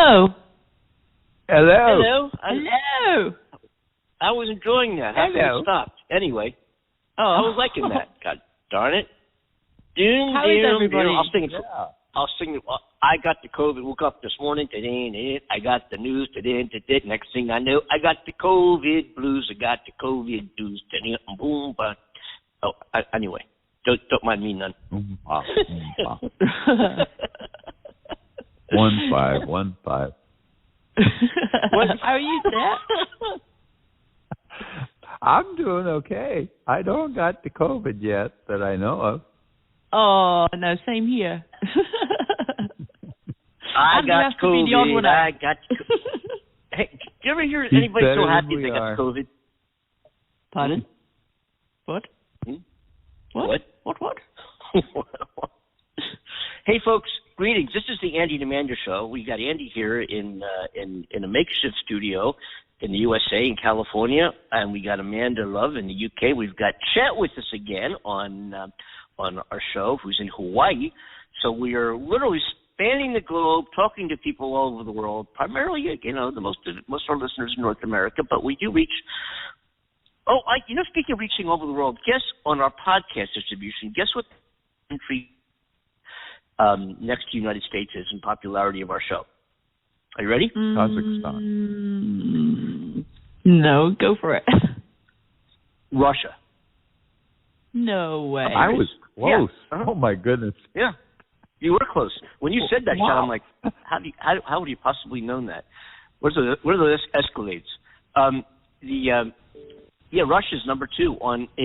Hello. Hello. Hello. I was enjoying that. How come it stopped? Anyway, I was liking that. God darn it. How is everybody? I'll sing it. I got the COVID. Woke up this morning. I got the news. Next thing I know, I got the COVID blues. I got the COVID blues. Boom. Anyway, don't mind me none. 1515. How are you, Chet? I'm doing okay. I don't got the COVID yet that I know of. Oh, no, same here. I got COVID. Hey, did you ever hear anybody so happy they got COVID? Pardon? What? What? Hey, folks, greetings. This is the Andy and Amanda Show. We got Andy here in a makeshift studio in the USA, in California, and we got Amanda Love in the UK. We've got Chet with us again on our show, who's in Hawaii. So we are literally spanning the globe, talking to people all over the world, primarily, the most of our listeners in North America, but we do reach. Speaking of reaching over the world, guess on our podcast distribution, guess what country next to the United States is in popularity of our show? Are you ready? Kazakhstan. No, go for it. Russia. No way. I was close. Yeah. Oh my goodness. Yeah, you were close. When you said that, wow. Sean, I'm like, how would you possibly known that? What are the escalades? Russia's number 2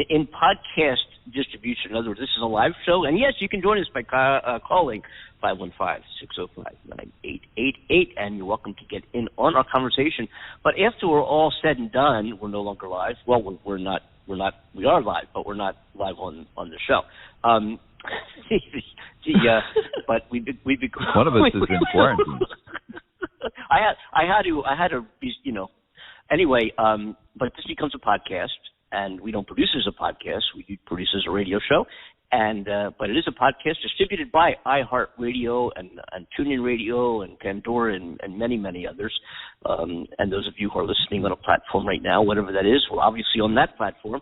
in podcast distribution. In other words, this is a live show, and yes, you can join us by calling 515-605-9888, and you're welcome to get in on our conversation. But after we're all said and done, we're no longer live. Well, we're not. We are live, but we're not live on the show. But we one of us is in quarantine. I had to Anyway, but this becomes a podcast, and we don't produce it as a podcast. We produce it as a radio show, but it is a podcast distributed by iHeartRadio and TuneIn Radio and Pandora and many, many others. And those of you who are listening on a platform right now, whatever that is, we're obviously on that platform.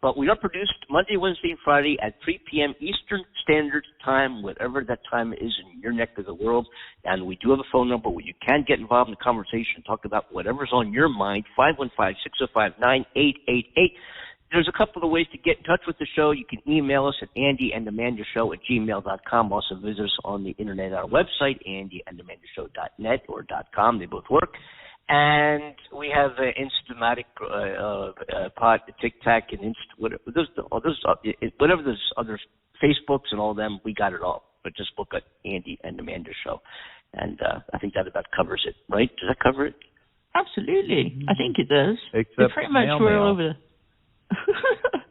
But we are produced Monday, Wednesday, and Friday at 3 p.m. Eastern Standard Time, whatever that time is in your neck of the world. And we do have a phone number where you can get involved in the conversation and talk about whatever's on your mind, 515-605-9888. There's a couple of ways to get in touch with the show. You can email us at andyandamandaShow@gmail.com. Also visit us on the internet at our website, andyandamandaShow.net or .com. They both work. And we have Instamatic, TikTok, and whatever those other Facebooks and all of them. We got it all. But just look at Andy and Amanda Show, and I think that about covers it, right? Does that cover it? Absolutely, I think it does. Except pretty much we're all over.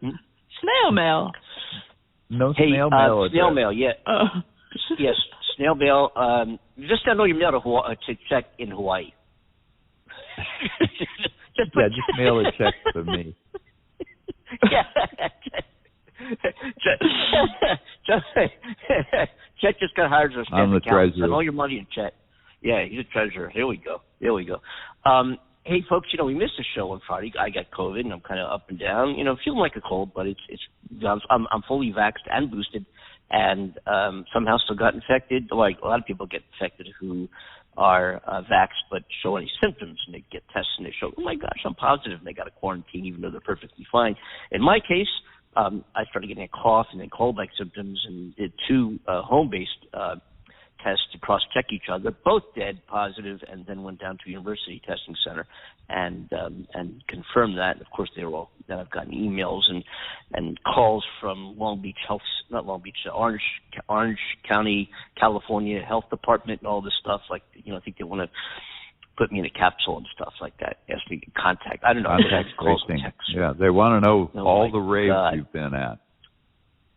Snail mail. No snail mail. Snail mail, yeah. Yes, snail mail. Just send all your mail to check in Hawaii. just mail a check to me. Yeah. Chet just got hired as a staff accountant. Send all your money in Chet. Yeah, he's a treasurer. Here we go. Hey, folks, we missed the show on Friday. I got COVID, and I'm kind of up and down. Feeling like a cold, but I'm fully vaxxed and boosted, and somehow still got infected. Like a lot of people get infected who are vaxxed but show any symptoms, and they get tests and they show, oh my gosh, I'm positive, and they got to quarantine even though they're perfectly fine. In my case, I started getting a cough and then cold-like symptoms, and did 2 home-based tests to cross-check each other, both dead positive, and then went down to a university testing center and confirmed that. And of course, then I've gotten emails and calls from Orange County, California Health Department and all this stuff. Like, I think they want to put me in a capsule and stuff like that. Ask me to contact. I don't know. Calls and texts. Yeah, they want to know all the raves you've been at.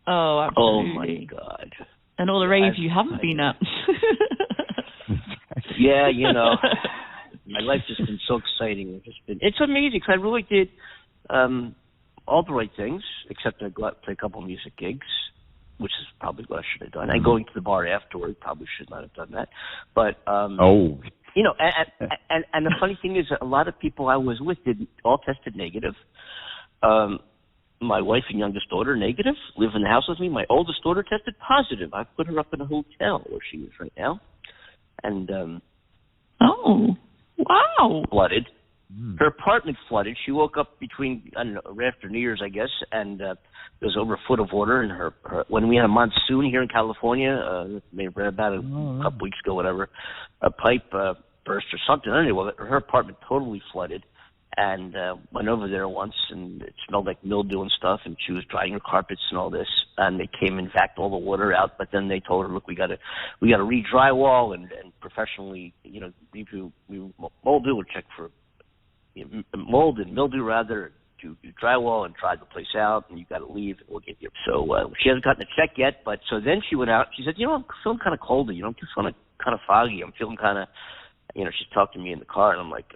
Oh, absolutely. Oh my God. And all the raves you haven't been at. Yeah, my life's just been so exciting. It's amazing because I really did all the right things, except I go out and play a couple of music gigs. which is probably what I should have done. And going to the bar afterward, probably should not have done that. But you know, and the funny thing is, a lot of people I was with all tested negative. My wife and youngest daughter negative, live in the house with me. My oldest daughter tested positive. I put her up in a hotel where she is right now, and oh, wow, flooded. Her apartment flooded. She woke up between, I don't know, after New Year's, I guess, and there was over a foot of water in her when we had a monsoon here in California, maybe about a couple weeks ago, whatever, a pipe burst or something. Anyway, her apartment totally flooded, and went over there once, and it smelled like mildew and stuff, and she was drying her carpets and all this, and they came and vacuumed all the water out, but then they told her, look, we got to re-drywall and professionally, you know, we mold or check for mold and mildew rather, to drywall and dry the place out, and you got to leave, and we'll get you. So she hasn't gotten a check yet, but so then she went out. She said, you know, I'm feeling kind of cold. You know, I'm just kind of foggy. I'm feeling kind of, you know, she's talking to me in the car, and I'm like,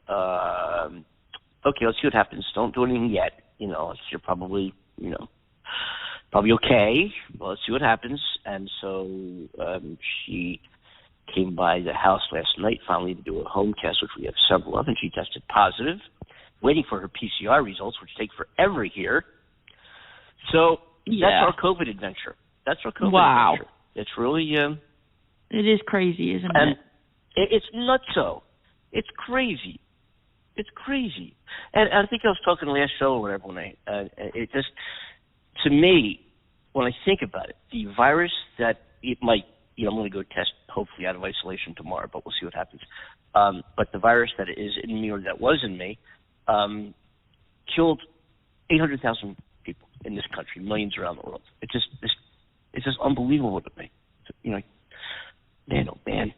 okay, let's see what happens. Don't do anything yet. You know, you're probably, you know, probably okay. Well, let's see what happens. And so she came by the house last night finally to do a home test, which we have several of, and she tested positive, waiting for her PCR results, which take forever here. So that's our COVID adventure. That's our COVID adventure. It's really... it is crazy, isn't it? It's nutso. It's crazy. It's crazy. And I think I was talking last show or whatever when it just, to me, when I think about it, the virus that it might, you know, I'm going to go test, hopefully out of isolation tomorrow, but we'll see what happens. But the virus that is in me or that was in me killed 800,000 people in this country, millions around the world. It's just unbelievable to me. You know, man, oh man,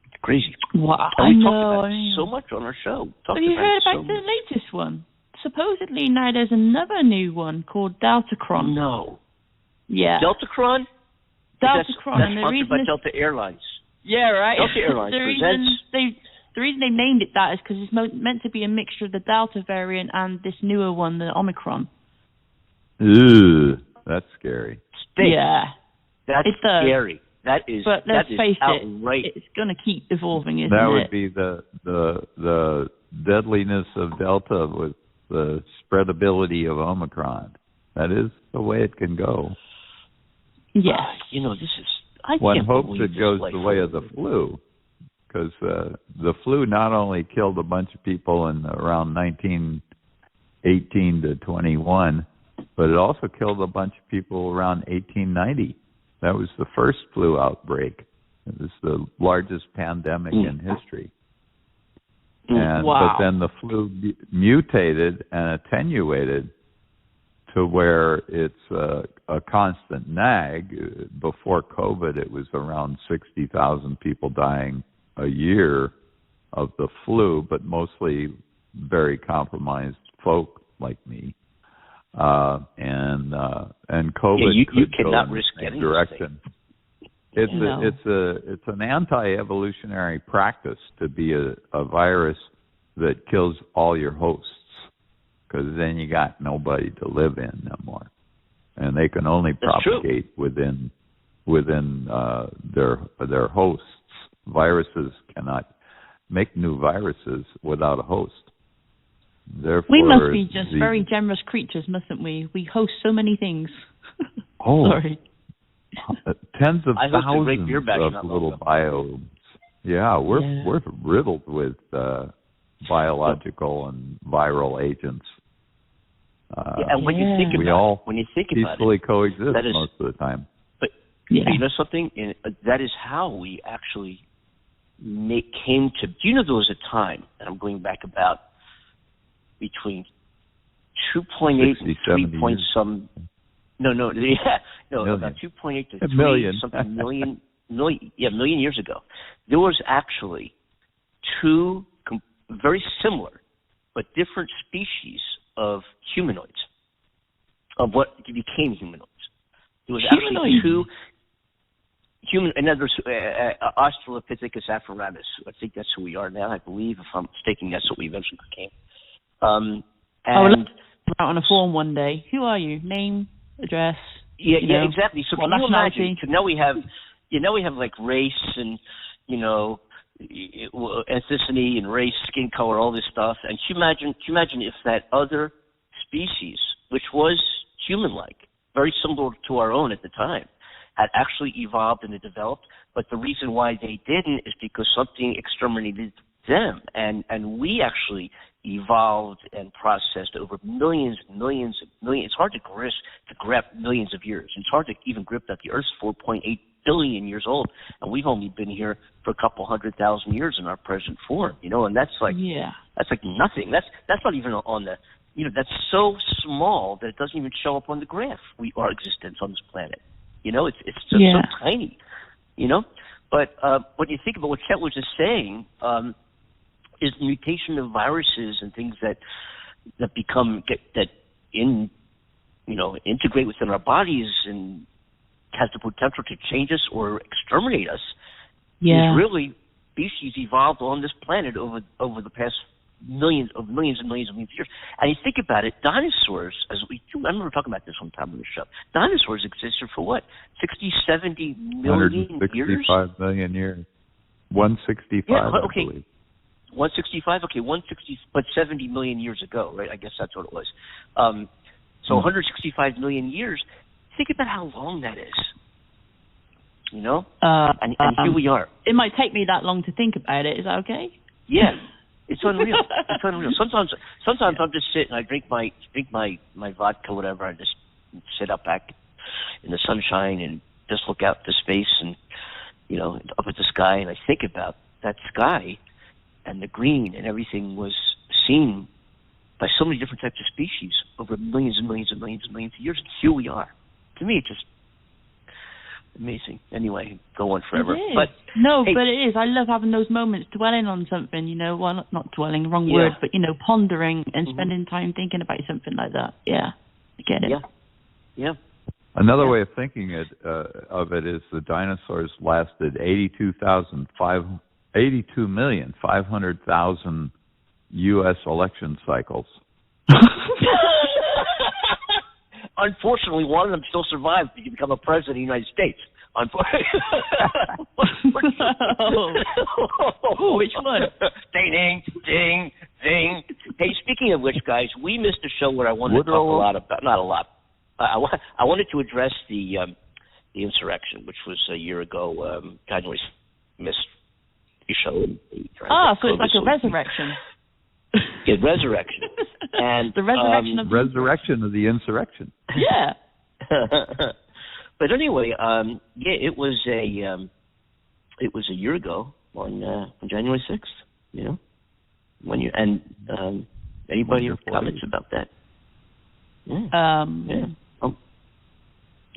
it's crazy. Wow, and we talked about it so much on our show. Have you heard about the latest one? Supposedly now there's another new one called Deltacron. No. Yeah. Deltacron? Deltacron. That's sponsored by Delta Airlines. Yeah, right. Delta Airlines the reason they named it that is because it's meant to be a mixture of the Delta variant and this newer one, the Omicron. Ooh, that's scary. Yeah. That's scary. That is, but let's face outright. It's going to keep evolving, isn't it? That would be the deadliness of Delta with the spreadability of Omicron. That is the way it can go. Yes. You know, this is... One hopes it goes the way of the flu, because the flu not only killed a bunch of people in around 1918 to 21, but it also killed a bunch of people around 1890. That was the first flu outbreak. It was the largest pandemic in history. But then the flu mutated and attenuated to where it's a constant nag. Before COVID, it was around 60,000 people dying a year of the flu, but mostly very compromised folk like me. And COVID you cannot risk getting direction. It's an anti-evolutionary practice to be a virus that kills all your hosts, because then you got nobody to live in no more, and they can only propagate within their hosts. Viruses cannot make new viruses without a host. Therefore, we must be just very generous creatures, mustn't we? We host so many things. Sorry. Tens of thousands of little biomes. Yeah, we're riddled with biological and viral agents. And when you think about it, peacefully coexist most of the time. But you know something? That is how we actually came to. Do you know there was a time, and I'm going back about between 2.8 and 3 point some. About 2.8 to 3 something million years ago. There was actually two very similar but different species of humanoids, of what became humanoids. There was actually two human, and there's Australopithecus afarensis. I think that's who we are now. I believe, if I'm mistaken, that's what we eventually became. And out on a form one day. Who are you? Name, address. Yeah, exactly. So can you imagine? So now we have like race and ethnicity and race, skin color, all this stuff. And can you imagine if that other species, which was human-like, very similar to our own at the time, had actually evolved and developed, but the reason why they didn't is because something exterminated them, and we actually evolved and processed over millions and millions and millions. It's hard to grasp millions of years. It's hard to even grip that the Earth's 4.8 billion years old, and we've only been here for a couple 100,000 years in our present form, and that's like nothing. That's not even on the, that's so small that it doesn't even show up on the graph. Our existence on this planet, it's just so tiny, But when you think about what Chet was just saying, is the mutation of viruses and things that integrate within our bodies and has the potential to change us or exterminate us. Is really species evolved on this planet over the past millions and millions of years. And you think about it, dinosaurs, I remember talking about this one time on the show. Dinosaurs existed for what? 60, 70 million years? 165 million years. 165, I believe. 165? Okay, 160, but 70 million years ago, right? I guess that's what it was. So 165 million years. Think about how long that is. And here we are. It might take me that long to think about it. Is that okay? Yeah. It's unreal. It's unreal. Sometimes I'm just sitting, I drink my vodka, whatever, I just sit up back in the sunshine and just look out to space and, up at the sky, and I think about that sky and the green and everything was seen by so many different types of species over millions and millions and millions and millions of years. And here we are. To me, it's just amazing. Anyway, go on forever. But it is. I love having those moments, dwelling on something, well, not dwelling, the wrong word, but, pondering and spending time thinking about something like that. Yeah, I get it. Yeah. Another way of thinking of it is the dinosaurs lasted 82,500,000 U.S. election cycles. Unfortunately, one of them still survived to become a president of the United States. Which one? Ding, ding, ding. Hey, speaking of which, guys, we missed a show where I wanted to talk a lot about, not a lot. I wanted to address the insurrection, which was a year ago. January missed the show. So it's like a resurrection. Yeah, resurrection. And the resurrection of the insurrection. Yeah. But anyway, it was a year ago on January 6th. Anybody have comments about that?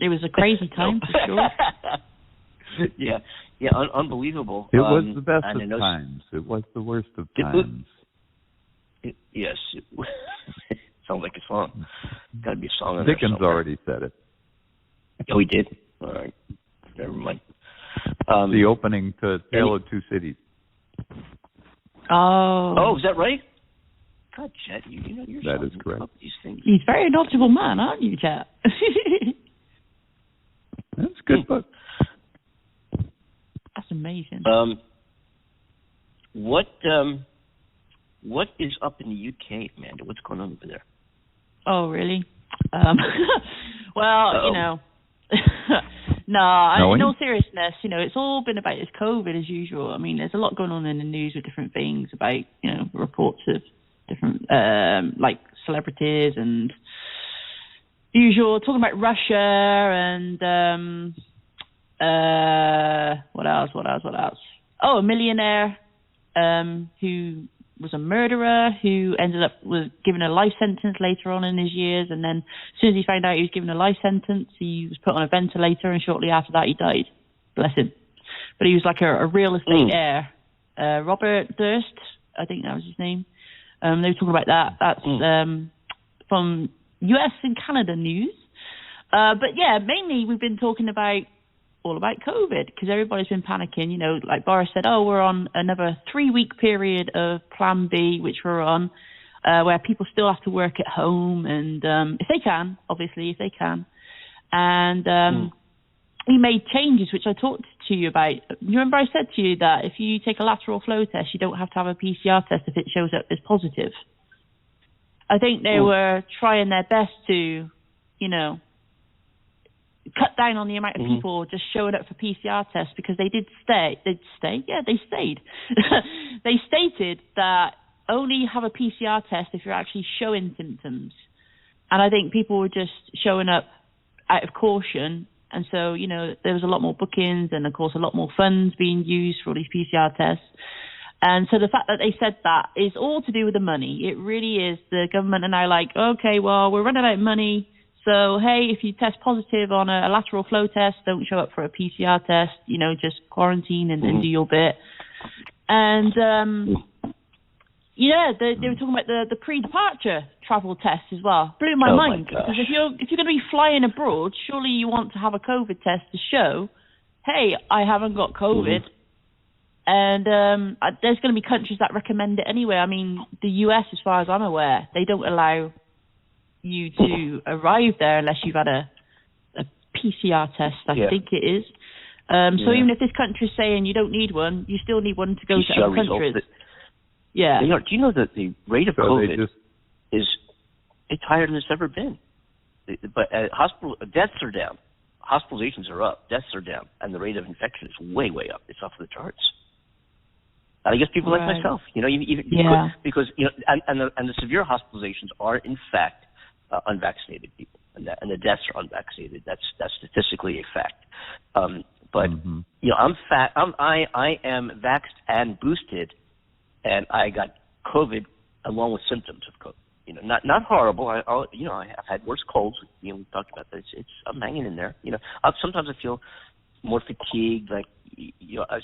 It was a crazy time for sure. Yeah, unbelievable. It was the best of times. It was the worst of times. Yes. Sounds like a song. Got to be a song. Dickens already said it. Oh, he did? All right. Never mind. The opening to Tale of Two Cities. Oh, is that right? God, Chet, you're that is correct. These things. He's a very knowledgeable man, aren't you, Chet? That's a good book. That's amazing. What is up in the UK, Amanda? What's going on over there? Oh, really? Well, in all seriousness, it's all been about this COVID as usual. I mean, there's a lot going on in the news with different things about, reports of different, like celebrities and usual, talking about Russia and, what else? Oh, a millionaire, who was a murderer who was given a life sentence later on in his years, and then as soon as he found out he was given a life sentence, he was put on a ventilator, and shortly after that he died. Bless him. But he was like a real estate heir. Robert Durst, I think that was his name. They were talking about that. That's from US and Canada news. But yeah, mainly we've been talking all about COVID, because everybody's been panicking. Like Boris said, we're on another 3-week period of Plan B, which we're on, where people still have to work at home, and if they can, and he made changes, which I talked to you about. You remember I said to you that if you take a lateral flow test, you don't have to have a PCR test if it shows up as positive. I think they were trying their best to, cut down on the amount of people just showing up for PCR tests, because they stayed. They stated that only have a PCR test if you're actually showing symptoms. And I think people were just showing up out of caution. And so, there was a lot more bookings and, of course, a lot more funds being used for all these PCR tests. And so the fact that they said that is all to do with the money. It really is. The government are now like, okay, well, we're running out of money. So, hey, if you test positive on a lateral flow test, don't show up for a PCR test, just quarantine and do your bit. And, they were talking about the pre-departure travel test as well. Blew my mind. Because if you're going to be flying abroad, surely you want to have a COVID test to show, hey, I haven't got COVID. And there's going to be countries that recommend it anyway. I mean, the US, as far as I'm aware, they don't allow you to arrive there unless you've had a PCR test, I think it is. So even if this country's saying you don't need one, you still need one to go to other countries. Yeah. Do you know that the rate of COVID is it's higher than it's ever been? But hospital deaths are down, hospitalizations are up, deaths are down, and the rate of infection is way, way up. It's off the charts. And I guess people like myself, because and the severe hospitalizations are in fact unvaccinated people, and the deaths are unvaccinated. That's statistically a fact. But I'm fat. I am vaxxed and boosted, and I got COVID along with symptoms of COVID. Not horrible. I have had worse colds. We talked about that. I'm hanging in there. Sometimes I feel more fatigued. Like I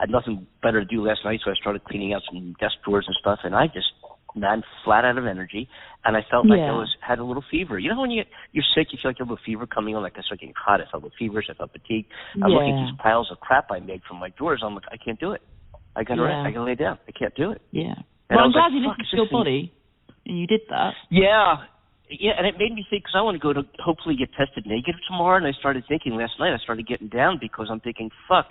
had nothing better to do last night, so I started cleaning out some desk drawers and stuff, and I just flat out of energy, and I felt like I had a little fever. When you're sick, you feel like you have a fever coming on, like I started getting hot. I felt feverish. I felt fatigued. I'm looking at these piles of crap I made from my drawers. I'm like, I can't do it. I got to rest. I got to lay down. I can't do it. Yeah. And I'm glad you listened to your body, and you did that. Yeah, and it made me think, because I want to go to hopefully get tested negative tomorrow, and I started thinking last night, I started getting down because I'm thinking, fuck,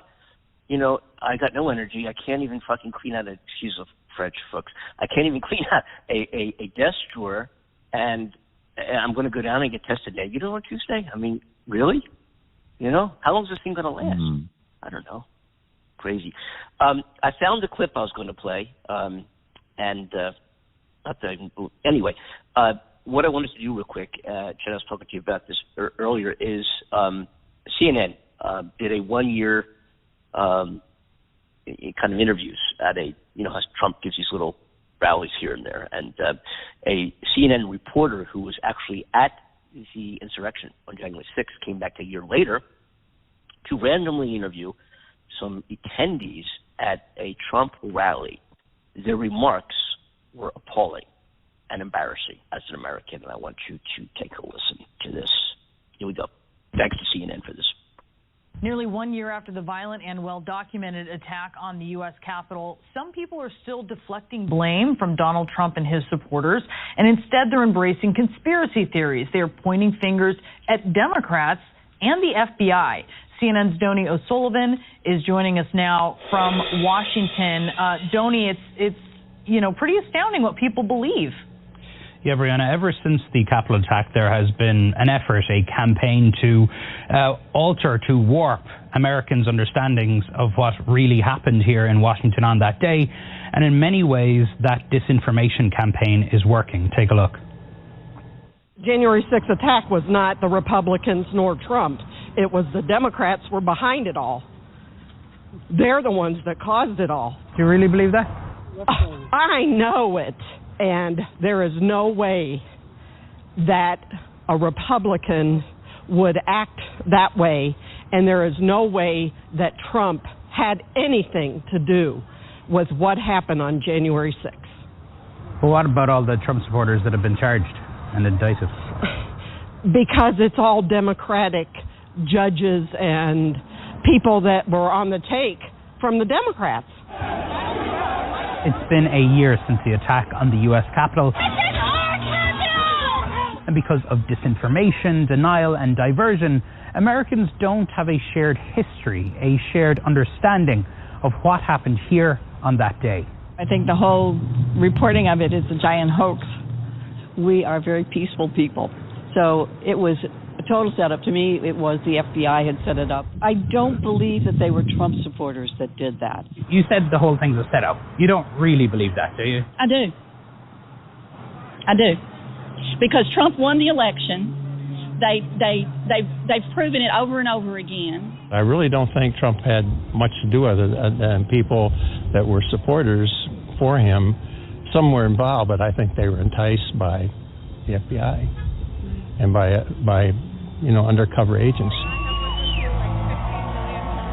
I got no energy. I can't even fucking clean out excuse the French, folks. I can't even clean out a desk drawer, and I'm going to go down and get tested negative on Tuesday. I mean, really? How long is this thing going to last? I don't know. Crazy. I found the clip I was going to play, anyway, what I wanted to do real quick, Chet, I was talking to you about this earlier, is CNN did a 1-year kind of interviews at how Trump gives these little rallies here and there, and a CNN reporter who was actually at the insurrection on January 6th came back a year later to randomly interview some attendees at a Trump rally. Their remarks were appalling and embarrassing as an American, and I want you to take a listen to this. Here we go. Thanks to CNN for this. Nearly 1 year after the violent and well-documented attack on the U.S. Capitol, some people are still deflecting blame from Donald Trump and his supporters, and instead they're embracing conspiracy theories. They are pointing fingers at Democrats and the FBI. CNN's Donny O'Sullivan is joining us now from Washington. Donny, it's pretty astounding what people believe. Yeah, Brianna, ever since the Capitol attack, there has been an effort, a campaign to alter, to warp Americans' understandings of what really happened here in Washington on that day. And in many ways, that disinformation campaign is working. Take a look. January 6th attack was not the Republicans nor Trump. It was the Democrats were behind it all. They're the ones that caused it all. Do you really believe that? I know it. And there is no way that a Republican would act that way. And there is no way that Trump had anything to do with what happened on January 6th. Well, what about all the Trump supporters that have been charged and indicted? Because it's all Democratic judges and people that were on the take from the Democrats. It's been a year since the attack on the U.S. Capitol. This is our Capitol! And because of disinformation, denial, and diversion, Americans don't have a shared history, a shared understanding of what happened here on that day. I think the whole reporting of it is a giant hoax. We are very peaceful people. So it was a total setup. To me, it was the FBI had set it up. I don't believe that they were Trump supporters that did that. You said the whole thing's a setup. You don't really believe that, do you? I do. Because Trump won the election. They've proven it over and over again. I really don't think Trump had much to do with it, and people that were supporters for him, some were involved, but I think they were enticed by the FBI and by undercover agents.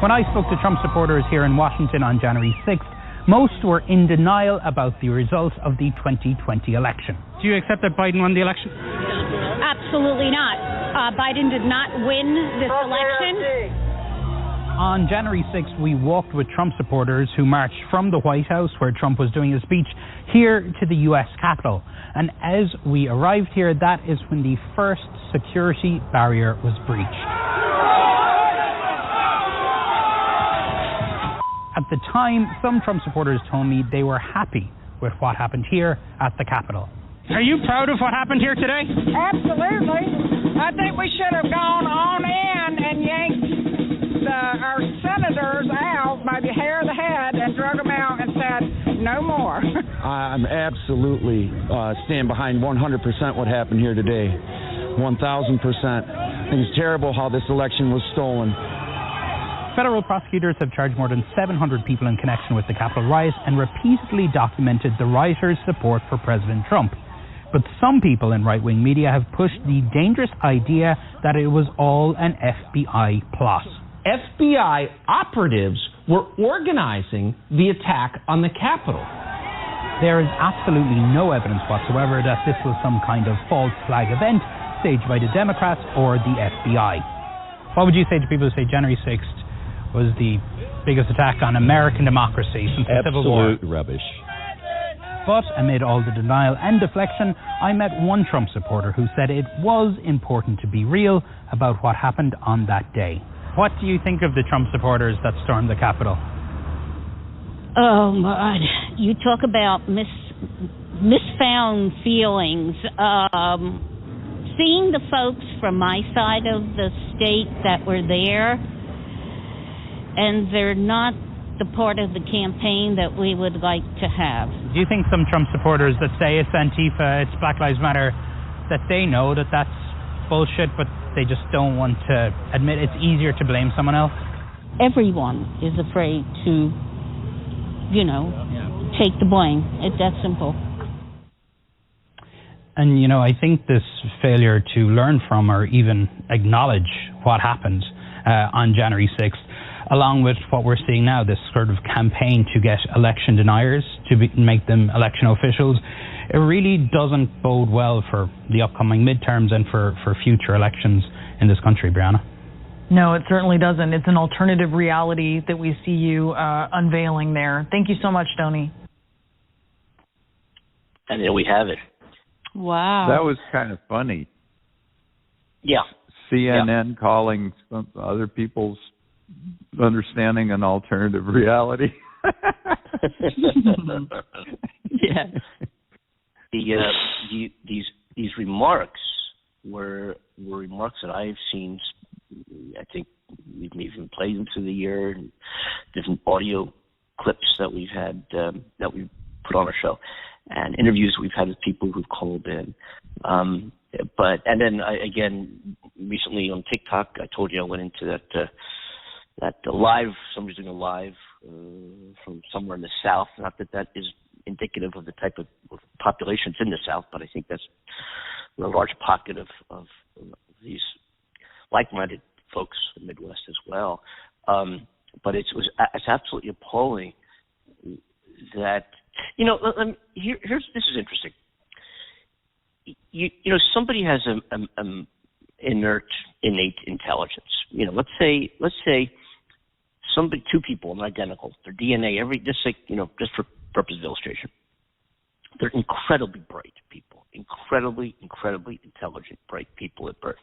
When I spoke to Trump supporters here in Washington on January 6th, most were in denial about the results of the 2020 election. Do you accept that Biden won the election? Absolutely not. Biden did not win this election. On January 6th, we walked with Trump supporters who marched from the White House, where Trump was doing his speech, here to the U.S. Capitol. And as we arrived here, that is when the first security barrier was breached. At the time, some Trump supporters told me they were happy with what happened here at the Capitol. Are you proud of what happened here today? Absolutely. I think we should have gone on in and yanked our senators out by the hair of the head and drug them out and said, no more. I'm absolutely stand behind 100% what happened here today. 1,000%. I think it's terrible how this election was stolen. Federal prosecutors have charged more than 700 people in connection with the Capitol riots and repeatedly documented the rioters' support for President Trump. But some people in right-wing media have pushed the dangerous idea that it was all an FBI plot. FBI operatives were organizing the attack on the Capitol. There is absolutely no evidence whatsoever that this was some kind of false flag event staged by the Democrats or the FBI. What would you say to people who say January 6th was the biggest attack on American democracy since the Civil War? Absolute rubbish. But amid all the denial and deflection, I met one Trump supporter who said it was important to be real about what happened on that day. What do you think of the Trump supporters that stormed the Capitol? Oh, my. You talk about misfound feelings. Seeing the folks from my side of the state that were there, and they're not the part of the campaign that we would like to have. Do you think some Trump supporters that say it's Antifa, it's Black Lives Matter, that they know that that's bullshit, but they just don't want to admit it's easier to blame someone else? Everyone is afraid to, take the blame. It's that simple. And, I think this failure to learn from or even acknowledge what happened on January 6th, along with what we're seeing now, this sort of campaign to get election deniers, to make them election officials, it really doesn't bode well for the upcoming midterms and for future elections in this country, Brianna. No, it certainly doesn't. It's an alternative reality that we see you unveiling there. Thank you so much, Tony. And there we have it. Wow. That was kind of funny. Yeah. CNN calling some other people's understanding an alternative reality. Yeah. These remarks were remarks that I've seen. I think we've even played them through the year, different audio clips that we've had that we put on our show, and interviews we've had with people who've called in. And then again recently on TikTok, I told you I went into that live. Somebody's doing a live from somewhere in the South. Not that is indicative of the type of populations in the South, but I think that's a large pocket of these like-minded folks in the Midwest as well. But it's absolutely appalling that this is interesting. Somebody has an innate intelligence. Let's say two people are identical. Their DNA, just for purpose of illustration, they're incredibly bright people, incredibly, incredibly intelligent, bright people at birth.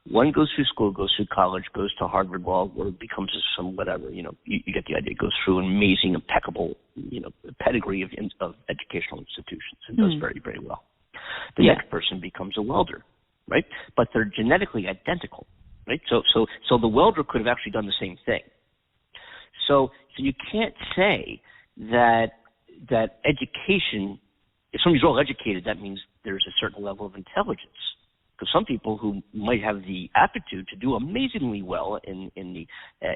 One goes through school, goes through college, goes to Harvard Law, or becomes some whatever, you get the idea, goes through an amazing, impeccable, pedigree of educational institutions and does very, very well. The next person becomes a welder, right? But they're genetically identical, right? So the welder could have actually done the same thing. So you can't say that education, if somebody's well educated, that means there's a certain level of intelligence. Because some people who might have the aptitude to do amazingly well in the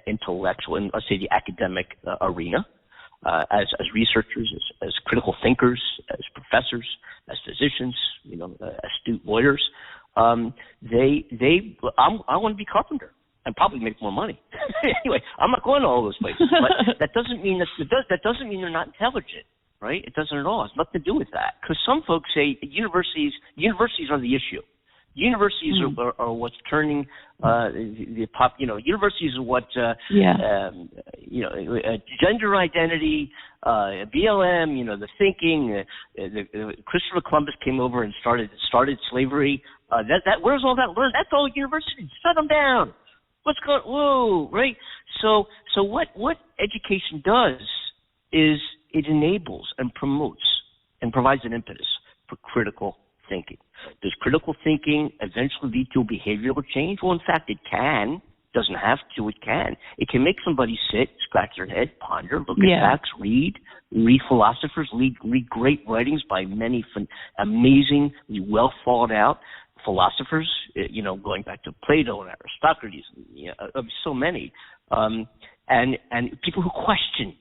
intellectual and, let's say, the academic arena, as researchers, as critical thinkers, as professors, as physicians, astute lawyers, I want to be carpenter and probably make more money. Anyway, I'm not going to all those places, but that doesn't mean that doesn't mean they're not intelligent, right? It doesn't at all. It's nothing to do with that. Because some folks say universities are the issue. Universities are what's turning universities are what gender identity, BLM, the thinking. Christopher Columbus came over and started slavery. Where's all that learned? That's all universities. Shut them down. What's going? Whoa, right? So what education does is it enables and promotes and provides an impetus for critical thinking. Does critical thinking eventually lead to a behavioral change? Well, in fact, it can. Doesn't have to. It can. It can make somebody sit, scratch their head, ponder, look at facts, read philosophers, read great writings by many amazingly well thought out philosophers. Going back to Plato and Aristocrates, so many, and people who question.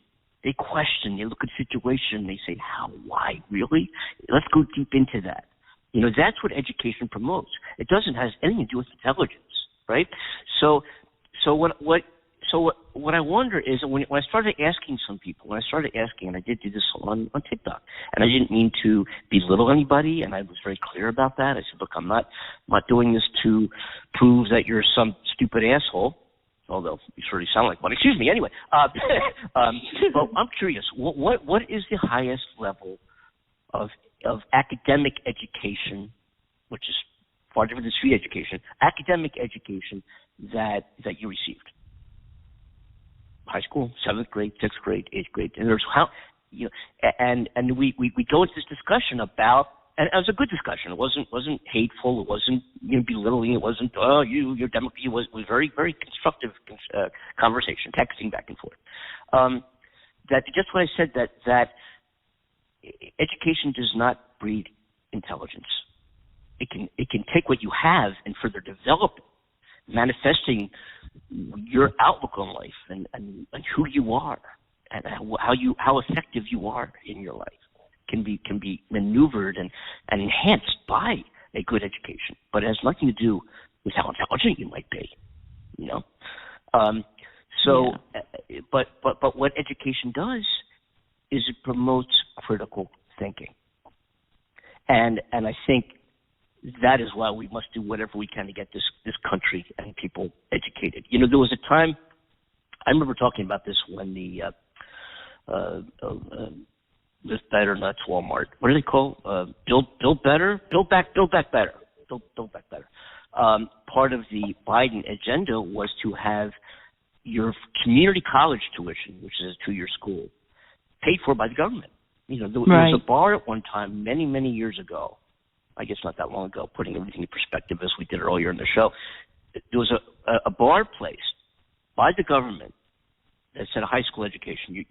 They question. They look at the situation. They say, "How? Why? Really? Let's go deep into that." That's what education promotes. It doesn't have anything to do with intelligence, right? So what I wonder is when I started asking some people, and I did do this on TikTok, and I didn't mean to belittle anybody, and I was very clear about that. I said, look, I'm not doing this to prove that you're some stupid asshole, although you sort of sound like one. Excuse me. Anyway, but I'm curious. What is the highest level of academic education, which is far different than street education, academic education that you received? High school, 7th grade, 6th grade, 8th grade, and there's and we go into this discussion about, and it was a good discussion. It wasn't hateful. It wasn't belittling. It wasn't you're Democrat. It was very, very constructive conversation, texting back and forth. That just what I said, that education does not breed intelligence. It can take what you have and further develop it, manifesting your outlook on life and who you are and how effective you are in your life can be maneuvered and enhanced by a good education. But it has nothing to do with how intelligent you might be, But what education does is it promotes critical thinking. And I think that is why we must do whatever we can to get this country and people educated. There was a time, I remember talking about this when the Live Better, not Walmart. What do they call? Build Better? Build Back Better. Build Back Better. Part of the Biden agenda was to have your community college tuition, which is a 2-year school, paid for by the government. There was a bar at one time many, many years ago, I guess not that long ago, putting everything in perspective as we did earlier in the show. There was a bar placed by the government that said a high school education. There's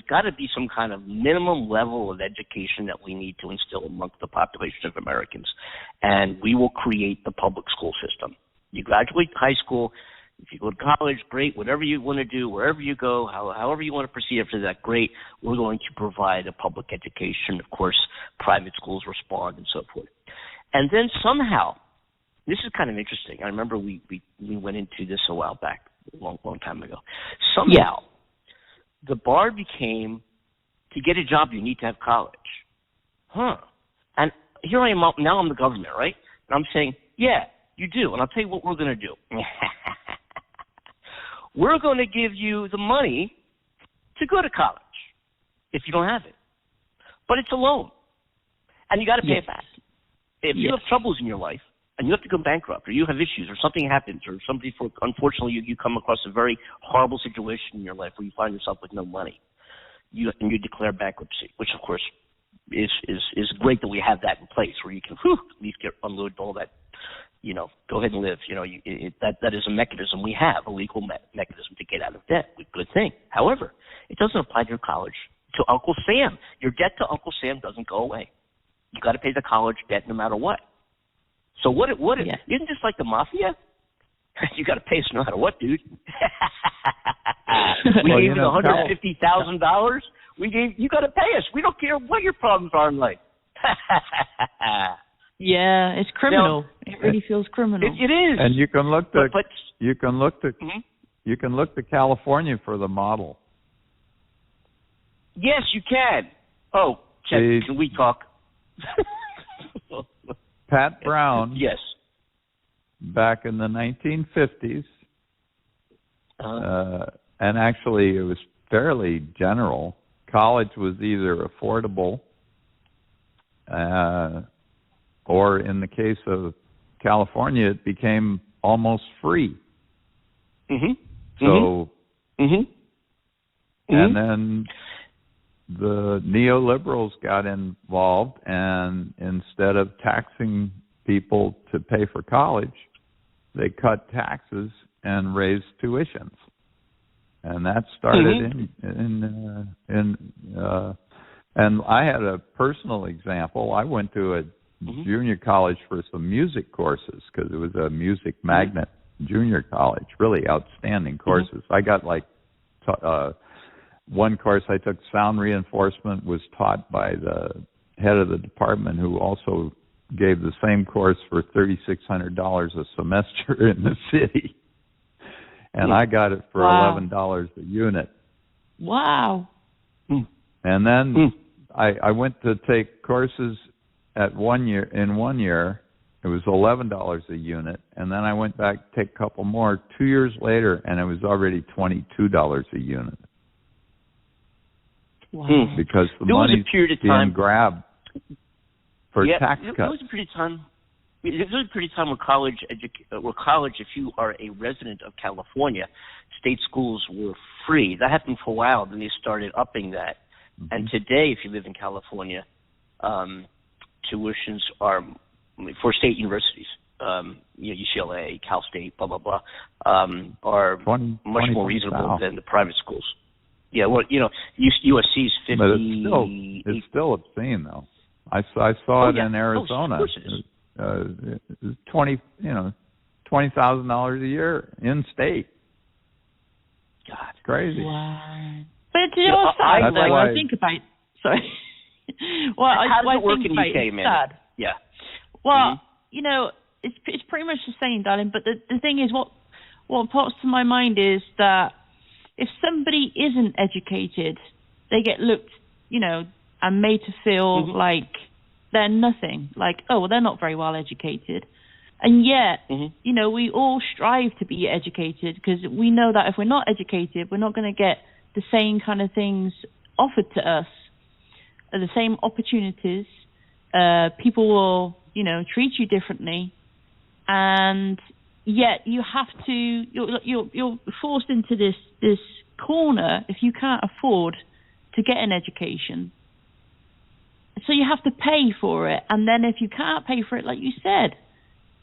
got to be some kind of minimum level of education that we need to instill amongst the population of Americans, and we will create the public school system. You graduate high school. If you go to college, great. Whatever you want to do, wherever you go, however you want to proceed after that, great. We're going to provide a public education. Of course, private schools respond and so forth. And then somehow, this is kind of interesting. I remember we went into this a while back, a long time ago. Somehow, the bar became, to get a job, you need to have college. And here I am, now I'm the government, right? And I'm saying, yeah, you do. And I'll tell you what we're going to do. We're going to give you the money to go to college if you don't have it. But it's a loan. And you got to pay it back. If you have troubles in your life and you have to go bankrupt, or you have issues, or something happens, or unfortunately you come across a very horrible situation in your life where you find yourself with no money, you declare bankruptcy, which of course is great that we have that in place where you can at least unload all that, go ahead and live. That is a mechanism we have, a legal mechanism to get out of debt. Good thing. However, it doesn't apply to your college, to Uncle Sam. Your debt to Uncle Sam doesn't go away. You got to pay the college debt no matter what. So isn't this like the mafia? You got to pay us no matter what, dude. We gave you $150,000. You got to pay us. We don't care what your problems are in life. Yeah, it's criminal. It really feels criminal. It is. And you can look to California for the model. Yes, you can. Oh, Chet, can we talk? Pat Brown. Yes. Back in the 1950s, and actually it was fairly general. College was either affordable, or in the case of California, it became almost free. So, and then the neoliberals got involved, and instead of taxing people to pay for college, they cut taxes and raised tuitions, and that started and I had a personal example. I went to a junior college for some music courses because it was a music magnet junior college, really outstanding courses. I got one course I took, sound reinforcement, was taught by the head of the department, who also gave the same course for $3,600 a semester in the city. And I got it for $11 a unit. Wow. And then I went to take courses in 1 year. It was $11 a unit. And then I went back to take a couple more 2 years later, and it was already $22 a unit. Wow. Because the money's being grabbed for tax cuts. There was a period of time. There was a period of time where college, if you are a resident of California, state schools were free. That happened for a while. Then they started upping that. And today, if you live in California, tuitions are for state universities, UCLA, Cal State, blah blah blah, are much more reasonable than the private schools. Yeah, well, USC's 50. But it's still obscene, though. I saw it in Arizona. Of course it is. $20,000 a year in state. God, it's crazy. Wow. But I think about. Sorry. Well, how does it work in the UK, man? Sad. Yeah. Well, it's pretty much the same, darling. But the thing is, what pops to my mind is that if somebody isn't educated, they get looked, and made to feel like they're nothing. Like, oh, well, they're not very well educated. And yet, we all strive to be educated because we know that if we're not educated, we're not going to get the same kind of things offered to us, the same opportunities. People will, treat you differently. And yet you have to, you're forced into this corner if you can't afford to get an education. So you have to pay for it. And then if you can't pay for it, like you said,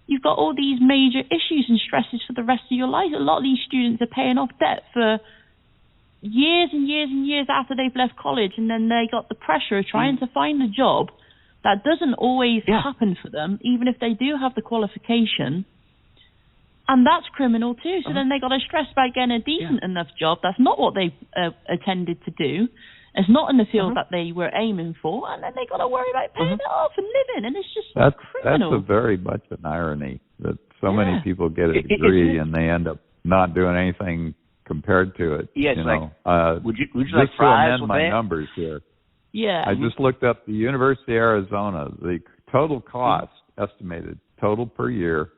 you've got all these major issues and stresses for the rest of your life. A lot of these students are paying off debt for years and years and years after they've left college, and then they got the pressure of trying to find a job that doesn't always happen for them, even if they do have the qualification. And that's criminal too. So then they got to stress about getting a decent enough job. That's not what they intended to do. It's not in the field that they were aiming for, and then they got to worry about paying it off and living, and it's just criminal. That's a very much an irony that so many people get a degree and they end up not doing anything compared to it. Yeah, it's would you just like fries to amend my numbers here. Yeah. I just looked up the University of Arizona. The total cost estimated total per year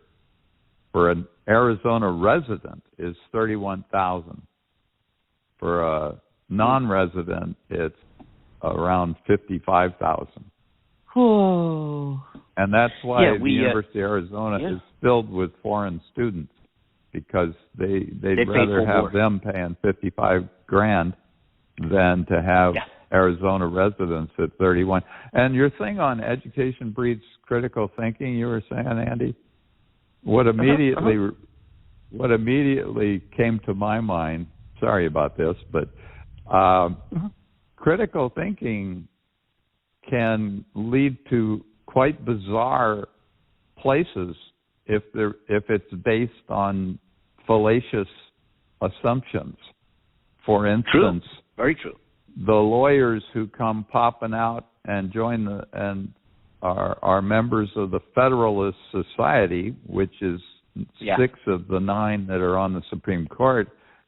for an Arizona resident is $31,000. For a non-resident, it's around $55,000. Whoa. And that's why the University of Arizona is filled with foreign students, because they'd rather have them paying $55,000 than to have Arizona residents at 31. And your thing on education breeds critical thinking, you were saying, Andy, what immediately came to my mind, sorry about this, but critical thinking can lead to quite bizarre places if it's based on fallacious assumptions. For instance, very true. The lawyers who come popping out and join are members of the Federalist Society, which is 6 of the 9 that are on the Supreme Court.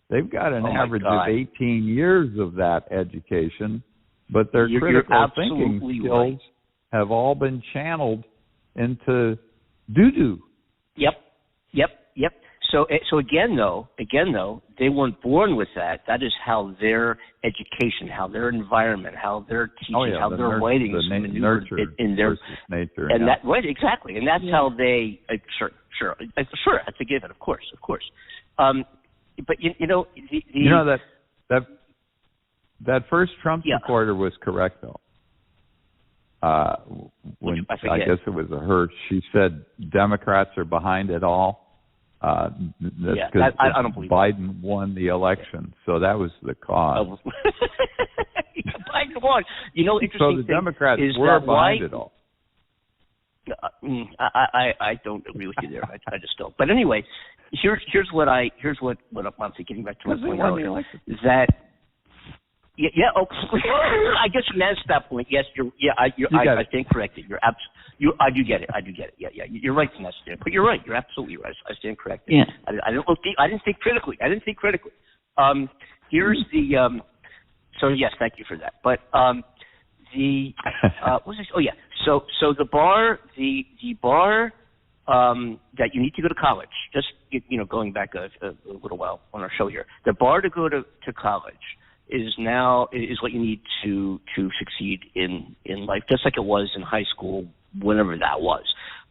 They've got an average of 18 years of that education, but their critical thinking skills have all been channeled into doo-doo. Yep. So again though, they weren't born with that. That is how their education, how their environment, how their teaching, how their writings maneuvered in their nature, and that exactly, and that's how they. Sure, that's a given, of course. But you know that first Trump supporter was correct though. When I guess it was her, she said Democrats are behind it all. That's because I don't believe Biden won the election, so that was the cause. Biden won. You know, interesting so the Democrats were behind it all. I don't agree with you there. I just don't. But anyway, here's what I'm saying. Getting back to my point earlier, is that. I guess you managed that point. Yes, I stand corrected. I do get it. Yeah. You're right from that standpoint. You're right. You're absolutely right. I stand corrected. Yeah. I didn't think critically. Here's the. So yes, thank you for that. But what was this? Oh yeah. So the bar that you need to go to college. Just going back a little while on our show here, the bar to go to college is what you need to succeed in life, just like it was in high school, whenever that was.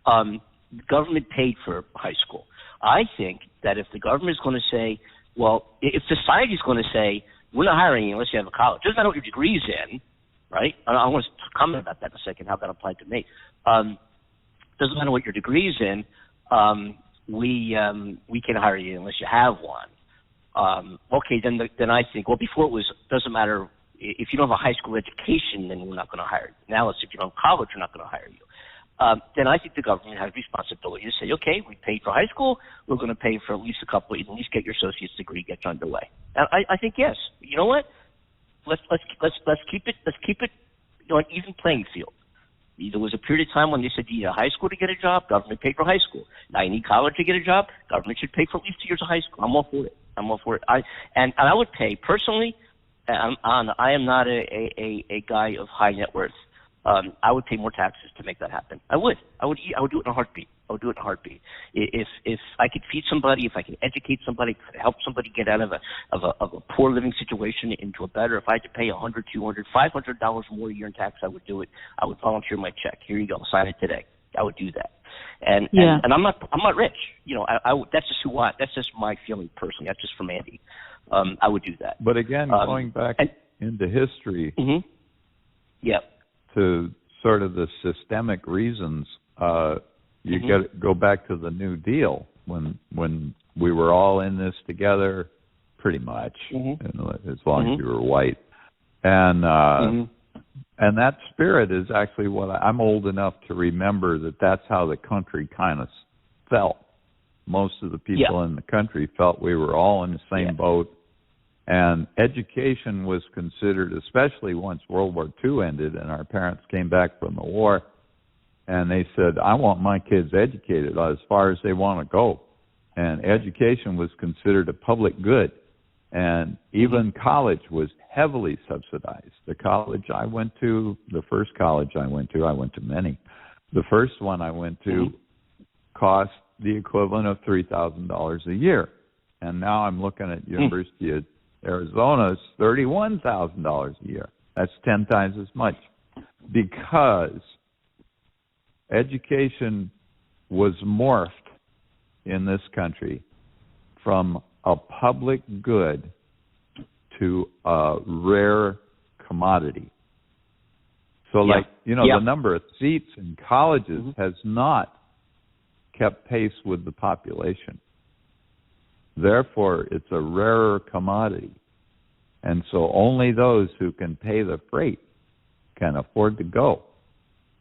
The government paid for high school. I think that if the government is going to say, well, if society is going to say, we're not hiring you unless you have a college, doesn't matter what your degree's in, right? I want to comment about that in a second, how that applied to me. Doesn't matter what your degree's in, we can't hire you unless you have one. Okay, then I think, well, before it was, doesn't matter if you don't have a high school education, then we're not going to hire you. Now it's if you don't have college, we're not going to hire you. Then I think the government has a responsibility to say, okay, we paid for high school, we're going to pay for at least get your associate's degree, get you underway. And I think yes. You know what? Let's keep it an even playing field. There was a period of time when they said you need a high school to get a job, government paid for high school. Now you need college to get a job, government should pay for at least 2 years of high school. I'm all for it. I would pay personally. I am not a guy of high net worth. I would pay more taxes to make that happen. I would do it in a heartbeat. If I could feed somebody, if I could educate somebody, help somebody get out of a poor living situation into a better. If I had to pay $100, $200, $500 more a year in tax, I would do it. I would volunteer my check. Here you go, sign it today. I would do that. And I'm not rich. That's just that's just my feeling personally. That's just from Andy. I would do that. But again, going back into history, to sort of the systemic reasons, you got to go back to the New Deal when we were all in this together, pretty much, as long as you were white, and that spirit is actually what I'm old enough to remember that's how the country kind of felt. Most of the people in the country felt we were all in the same boat, and education was considered, especially once World War II ended and our parents came back from the war, and they said, I want my kids educated as far as they want to go. And education was considered a public good. And even college was heavily subsidized. The college I went to, the first college I went to many. The first one I went to cost the equivalent of $3,000 a year. And now I'm looking at University of Arizona's $31,000 a year. That's 10 times as much. Because education was morphed in this country from a public good to a rare commodity. So, the number of seats in colleges has not kept pace with the population. Therefore, it's a rarer commodity. And so only those who can pay the freight can afford to go.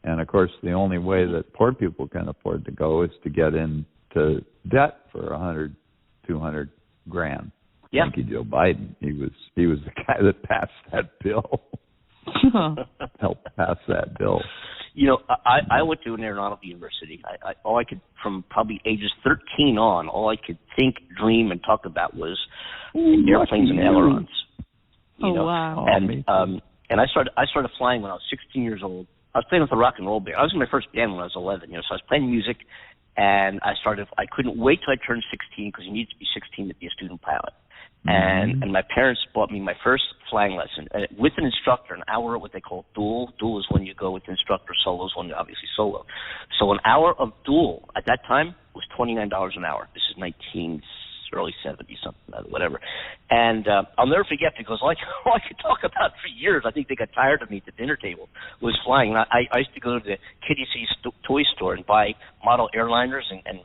And, of course, the only way that poor people can afford to go is to get into debt for $100, $200 grand. Yeah. Thank you, Joe Biden. He was the guy that passed that bill. Helped pass that bill. I went to an aeronautical university. All I could, from probably ages 13 on, all I could think, dream, and talk about was airplanes and ailerons. Wow! And I started flying when I was 16 years old. I was playing with a rock and roll band. I was in my first band when I was 11. So I was playing music, and I couldn't wait till I turned 16 because you needed to be 16 to be a student pilot. And my parents bought me my first flying lesson with an instructor, an hour of what they call dual. Dual is when you go with the instructor, solo is when you obviously solo. So an hour of dual at that time was $29 an hour. This is early 70s, something, whatever. And I'll never forget, because all I could talk about for years, I think they got tired of me at the dinner table, was flying. And I used to go to the Kitty C's toy store and buy model airliners and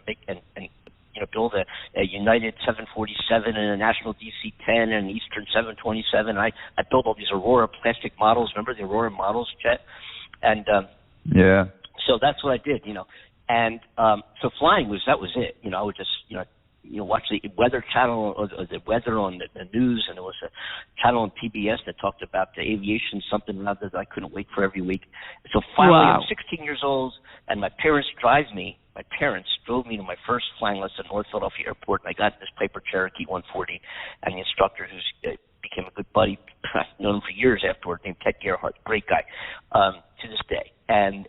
build a United 747 and a National DC-10 and an Eastern 727. I built all these Aurora plastic models. Remember the Aurora models, Chet? And yeah. So that's what I did, And so flying was it. I would just watch the Weather Channel or the weather on the news, and there was a channel on PBS that talked about the aviation, something or other that I couldn't wait for every week. So finally, I'm 16 years old, and my parents drove me to my first flying lesson at North Philadelphia Airport, and I got this Piper Cherokee 140, and the instructor, who became a good buddy, I've known him for years afterward, named Chet Gardiner, great guy, to this day. And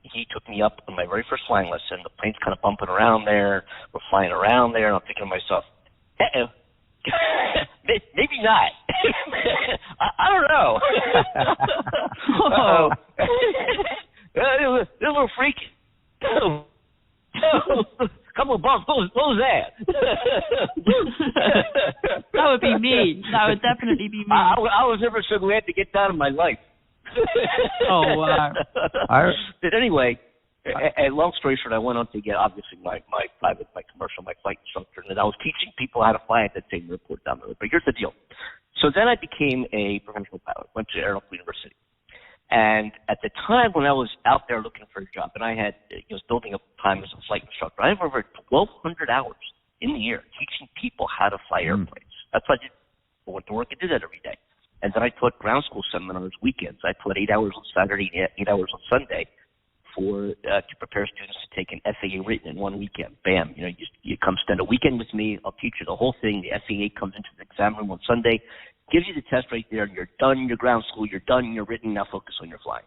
he took me up on my very first flying lesson. The plane's kind of bumping around there. We're flying around there, and I'm thinking to myself, maybe not. I don't know. Uh-oh. It was a little freaky. Couple of bumps. What was that? That would be me. That would definitely be me. I was never so glad to get down in my life. Oh, wow. But anyway, long story short, I went on to get, obviously, my private, my commercial, my flight instructor, and I was teaching people how to fly at that same airport down the road. But here's the deal. So then I became a professional pilot, went to Aeronautical University. And at the time when I was out there looking for a job, and I was building up time as a flight instructor, I have over 1,200 hours in the year teaching people how to fly airplanes. That's what I did. I went to work and did that every day. And then I taught ground school seminars weekends. I taught 8 hours on Saturday, 8 hours on Sunday to prepare students to take an FAA written in one weekend. Bam, you come spend a weekend with me. I'll teach you the whole thing. The FAA comes into the exam room on Sunday, gives you the test right there, and you're done your ground school. You're done your written. Now focus on your flying.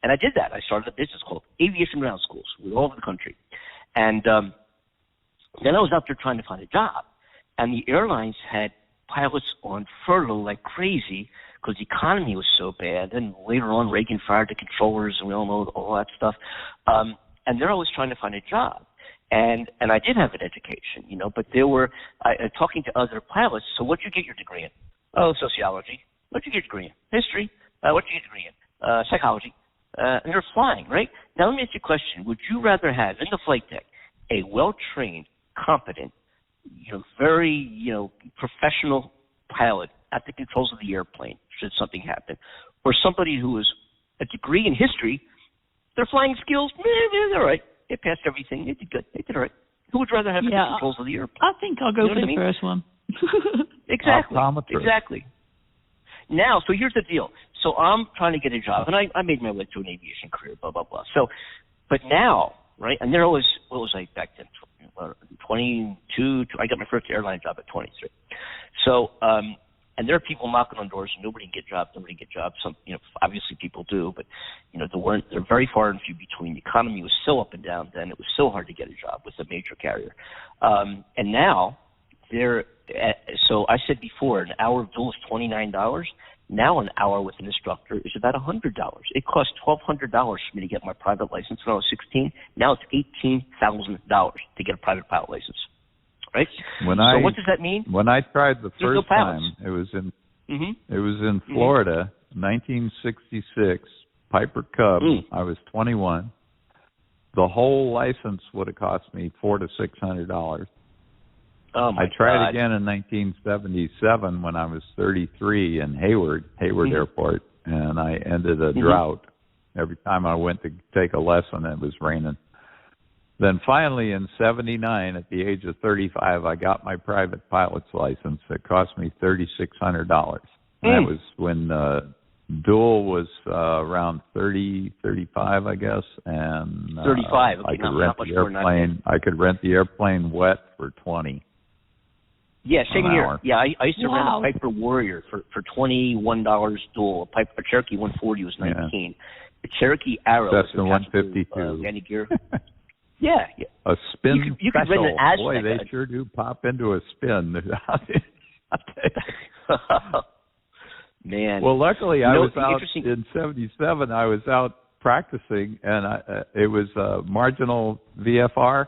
And I did that. I started a business called Aviation Ground Schools. We were all over the country. And then I was out there trying to find a job. And the airlines had pilots on furlough like crazy because the economy was so bad. And later on, Reagan fired the controllers, and we all know all that stuff. And they're always trying to find a job. And I did have an education, but there were talking to other pilots. So what'd you get your degree in? Oh, sociology. What'd you get your degree in? History. What'd you get your degree in? Psychology. And you're flying, right? Now let me ask you a question. Would you rather have in the flight deck a well-trained, competent, very, professional pilot at the controls of the airplane should something happen, or somebody who has a degree in history, their flying skills, they're all right. They passed everything. They did good. They did all right. Who would rather have the controls of the airplane? I think I'll go for the first one. Exactly. Now, so here's the deal. So I'm trying to get a job, and I made my way through an aviation career, blah, blah, blah. So, but now, right, and there was, what was I back then, 22, I got my first airline job at 23. So, and there are people knocking on doors, and nobody can get jobs. Some, obviously people do, but, they're very far and few between. The economy was so up and down then. It was so hard to get a job with a major carrier. And now, so I said before, an hour of dual is $29. Now an hour with an instructor is about $100. It cost $1,200 for me to get my private license when I was 16. Now it's $18,000 to get a private pilot license. Right? So what does that mean? When I tried the first time, it was in Florida, 1966, Piper Cub. I was 21. The whole license would have cost me $400 to $600. Oh my I tried God. again in 1977 when I was 33 in Hayward Airport, and I ended a drought. Every time I went to take a lesson, it was raining. Then finally in 79, at the age of 35, I got my private pilot's license. It cost me $3,600. That was when dual was around 35, I guess, and 35. Okay, I could rent the airplane. I could rent the airplane wet for $20. Yeah, same here. Hour. Yeah, I used to rent a Piper Warrior for $21 dual. A Cherokee 140 was $19. Yeah. The Cherokee Arrow was the 152. landing gear. Yeah. A spin you special. could rent an Aztec. Boy, they sure do pop into a spin. Man. Well, luckily I was out in 77. I was out practicing, and it was a marginal VFR,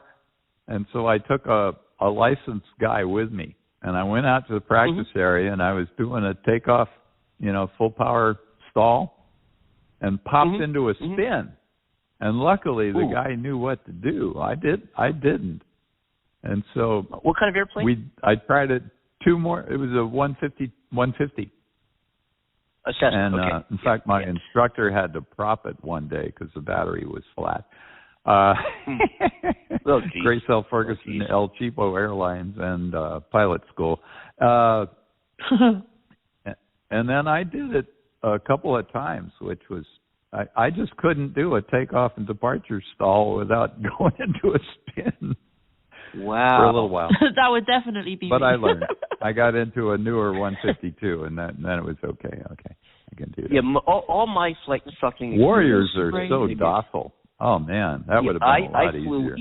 and so I took a licensed guy with me, and I went out to the practice area, and I was doing a takeoff, full power stall, and popped into a spin. And luckily, the guy knew what to do. I didn't. And so, what kind of airplane? I tried it two more. It was a 150. Assessment. And in fact, my instructor had to prop it one day because the battery was flat. Gracell Ferguson, El Cheapo Airlines, and pilot school. And then I did it a couple of times, which was I just couldn't do a takeoff and departure stall without going into a spin. Wow. For a little while. That would definitely be But me. I learned. I got into a newer 152, and then it was okay. Okay, I can do that. Yeah, all my flight instructing Warriors are so docile. Oh, man, that would have been a lot easier.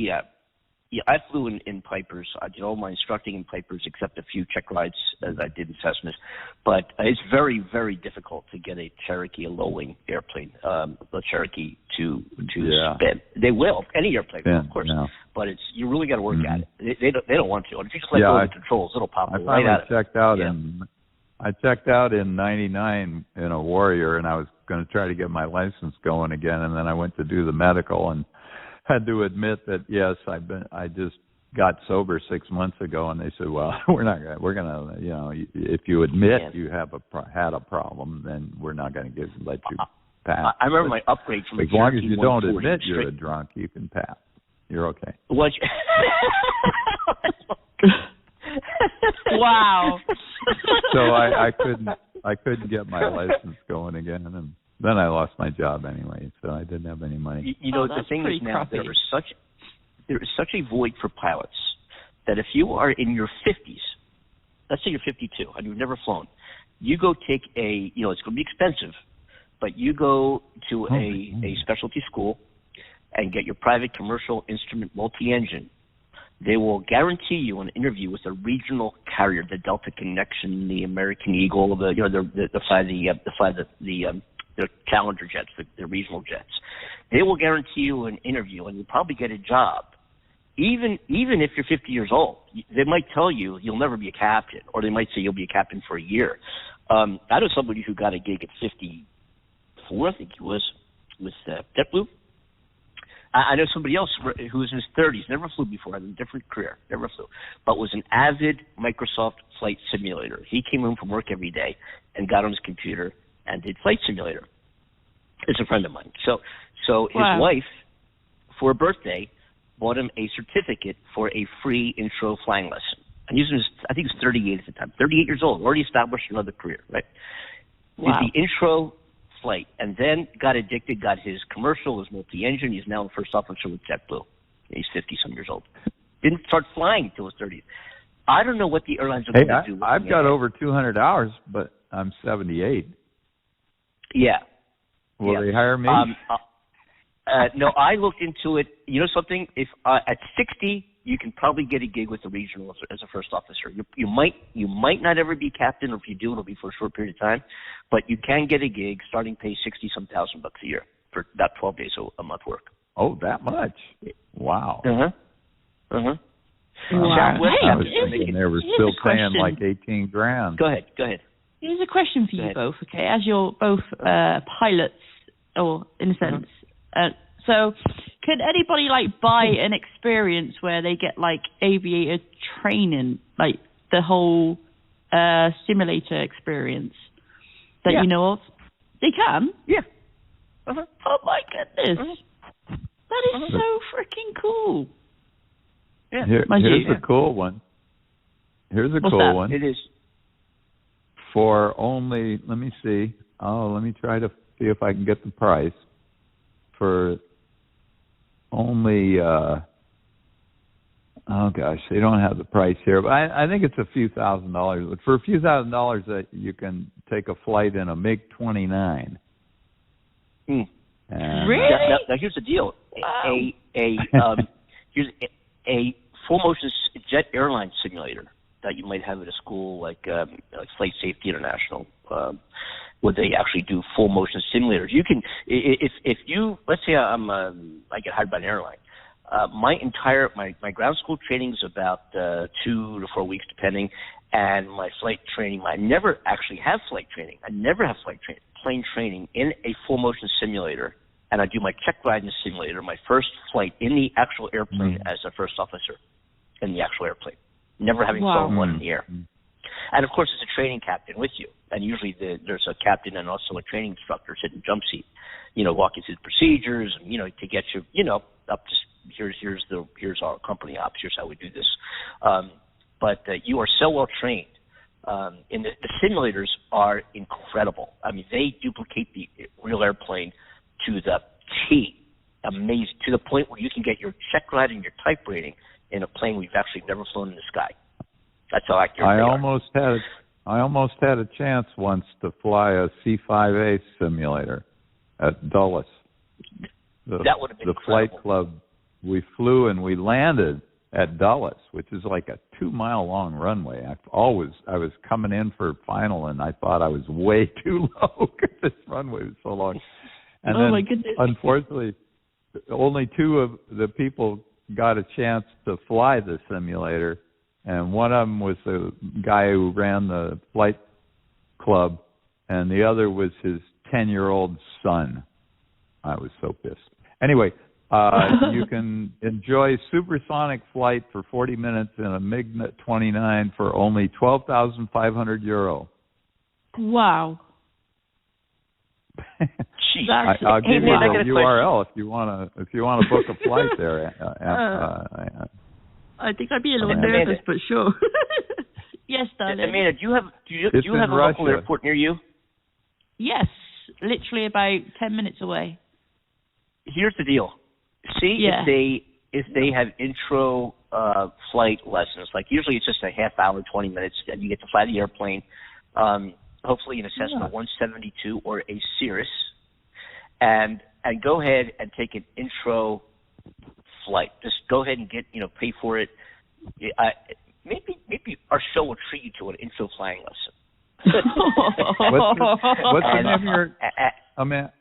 Yeah, I flew in Pipers. I did all my instructing in Pipers except a few check rides as I did in Cessnas. But it's very, very difficult to get a Cherokee, a low-wing airplane, a Cherokee to spin. They will, any airplane, of course. Yeah. But you really got to work at it. They don't want to. And if you just let go of the controls, it'll pop right out of it. I checked out in '99 in a Warrior, and I was going to try to get my license going again, and then I went to do the medical and had to admit that yes, I just got sober 6 months ago, and they said, well, we're gonna if you admit you have had a problem, then we're not going to let you pass. I remember my upgrade from as long as you don't admit you're a drunk, you can pass. You're okay. Wow. So I couldn't get my license going again, and then I lost my job anyway, so I didn't have any money. The thing is now there is such a void for pilots that if you are in your 50s, let's say you're 52 and you've never flown, you go take it's going to be expensive, but you go to a specialty school and get your private commercial instrument multi-engine. They will guarantee you an interview with a regional carrier, the Delta Connection, the American Eagle, the Challenger jets, the regional jets. They will guarantee you an interview, and you'll probably get a job. Even if you're 50 years old, they might tell you you'll never be a captain, or they might say you'll be a captain for a year. I know somebody who got a gig at 54, I think he was, with JetBlue. I know somebody else who was in his 30s, never flew before, had a different career, never flew, but was an avid Microsoft Flight Simulator. He came home from work every day and got on his computer and did Flight Simulator. It's a friend of mine. So his wife, for a birthday, bought him a certificate for a free intro flying lesson. And he was, I think he was 38 at the time, 38 years old, already established another career, right? Wow. Did the intro flight, and then got addicted, got his commercial, his multi-engine. He's now the first officer with JetBlue. He's 50-some years old. Didn't start flying until his 30s. I don't know what the airlines are going to do. I've got over 200 hours, but I'm 78. Yeah. Will they hire me? No, I looked into it. You know something? If at 60, you can probably get a gig with the regional as a first officer. You might not ever be captain, or if you do, it'll be for a short period of time. But you can get a gig, starting pay $60,000 a year for about 12 days a month work. Oh, that much? Wow. Wow. Wow. I was thinking they were still paying like $18,000. Go ahead. Here's a question for you both, okay? As you're both pilots, or in a sense. So, could anybody buy an experience where they get aviator training, the whole simulator experience that you know of? They can. Yeah. Oh my goodness, that is so freaking cool. Yeah. Here's a cool one. Here's a cool one. It is. For only, let me see. Let me try to see if I can get the price. For only, they don't have the price here, but I think it's a few $1,000s. But for a few $1,000s, that you can take a flight in a MiG-29. Really? Now here's the deal. Wow. Here's a full motion jet airline simulator that you might have at a school like Flight Safety International, where they actually do full motion simulators. You can, if you, let's say I get hired by an airline, my ground school training is about 2 to 4 weeks depending, and my flight training, I never actually have flight training. I never have plane training in a full motion simulator, and I do my check ride in the simulator, my first flight in the actual airplane as a first officer in the actual airplane, never having flown one in the air. And of course, there's a training captain with you, and usually there's a captain and also a training instructor sitting in the jump seat, walk you through the procedures, and to get you, up to here's our company ops, here's how we do this. But you are so well trained. And the simulators are incredible. I mean, they duplicate the real airplane to the T. Amazing, to the point where you can get your check ride and your type rating in a plane we've actually never flown in the sky. That's how accurate they are. I almost had a chance once to fly a C-5A simulator at Dulles. That would have been the flight club. We flew and we landed at Dulles, which is like a 2-mile-long runway. I was coming in for final, and I thought I was way too low because this runway was so long. And then, my goodness. Unfortunately, only 2 of the people got a chance to fly the simulator, and one of them was the guy who ran the flight club, and the other was his 10-year-old son. I was so pissed. Anyway, you can enjoy supersonic flight for 40 minutes in a MiG-29 for only €12,500. Wow. I'll give you the URL if you want to book a flight there. I think I'd be a little nervous, but sure. Yes, darling. Amanda, do you have a local airport near you? Yes, literally about 10 minutes away. Here's the deal. See if they have intro flight lessons. Like usually it's just a half hour, 20 minutes, and you get to fly the airplane. Hopefully an Cessna 172 or a Cirrus, and go ahead and take an intro flight. Just go ahead and pay for it. Maybe our show will treat you to an intro flying lesson. What's the name of your